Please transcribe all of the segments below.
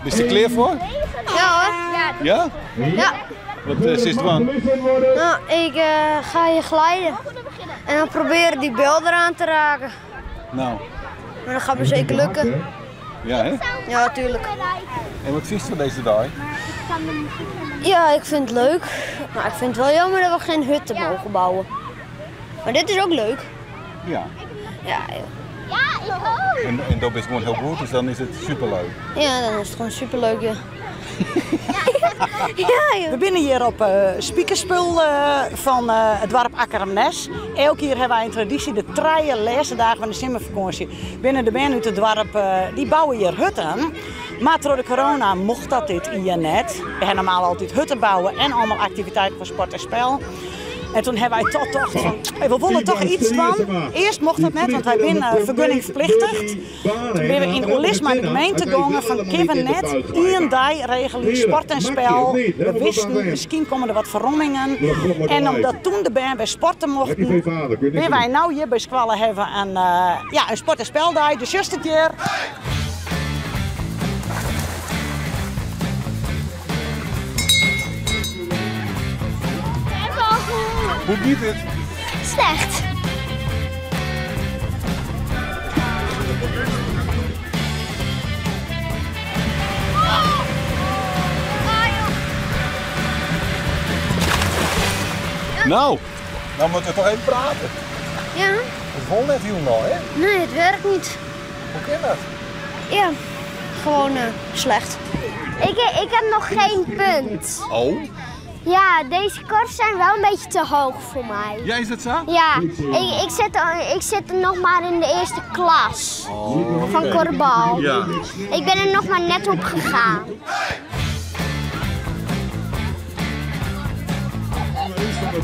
Ben je er klaar voor? Ja hoor. Ja? Ja. Wat is het van? Nou, ik ga je glijden. En dan proberen die beelden aan te raken. Nou, Maar dat gaat me zeker lukken. ja hè? Ja, tuurlijk. En wat vies van deze dag? Ja, ik vind het leuk. Maar ik vind het wel jammer dat we geen hutten mogen bouwen. Maar dit is ook leuk. Ja. Ja, Ja, ik ook. En dat is gewoon heel goed, dus dan is het superleuk. ja dan is het gewoon superleuk, ja. Ja, joh. We zijn hier op Spiekerspul van het dorp Akkeramnes. Elke keer hebben wij een traditie, de 3 laatste dagen van de zomervakantie. Binnen de band uit het dorp, die bouwen hier hutten. Maar door de corona mocht dat dit hier net. We hebben normaal altijd hutten bouwen en allemaal activiteiten voor sport en spel. En toen hebben wij toch gedacht van, we willen toch iets van. Eerst mocht dat net, want wij zijn vergunningverplichtigd. Toen ben we in Olisma in de gemeente gegaan van Kevin net één dag regelen sport en spel. We wisten, misschien komen er wat veranderingen. En omdat toen de band bij sporten mochten, ben wij nou hier bij Squallen hebben een sport- en speldag. Dus juist een keer. Hoe gaat het? Slecht. Nou, dan moeten we toch even praten. Ja? Het vol net helemaal, hè? Nee, het werkt niet. Hoe kan dat? Ja, gewoon slecht. Ik heb nog geen punt. Oh? Ja, deze korfs zijn wel een beetje te hoog voor mij. Ja, is dat zo? Ja, ik zit er nog maar in de eerste klas van korfbal. Ja. Ik ben er nog maar net op gegaan.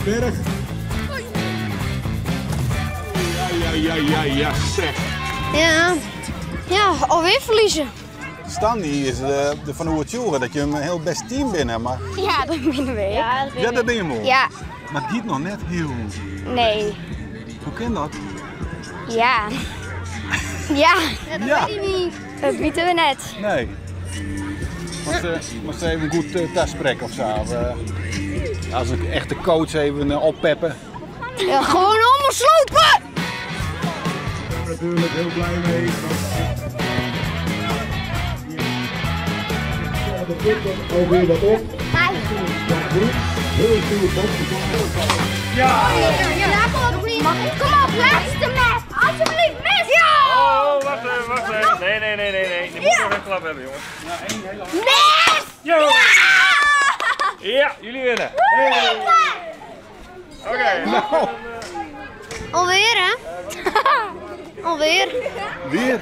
Berg. Ja, zeg. Ja. Ja, alweer verliezen. Stanley is de van hoe het joren dat je een heel best team bent, maar Ja, dat binnen we. Ja, ja, dat ben je mooi. Ja, Maar het gaat nog net heel goed. nee. Hoe kan dat? Ja. Ja. Ja. Dat weten we net. Nee. Moest even een goed tasprek of zo. Als een echte coach even oppeppen. Ja, gewoon allemaal slopen! Ik ben natuurlijk heel blij mee. De druk komt alweer wat op. Heel veel Ja, kom op, laatste mes. Alsjeblieft, mes. Ja! Oh, wacht even. Nee. Je moet nog een klap hebben, jongens. Mes! Yo! Ja, jullie winnen. Hey. Oké. Nou, Alweer, hè? Alweer. weer.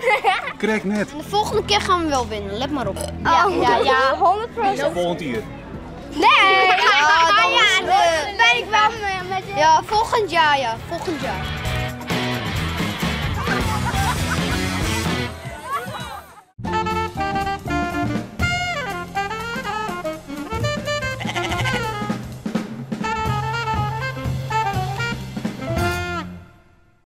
Krijg net. De volgende keer gaan we wel winnen, let maar op. Ja, 100%. Volgend hier. Nee! Ja, dan is, ben ik wel met je. ja, volgend jaar, ja. Volgend jaar.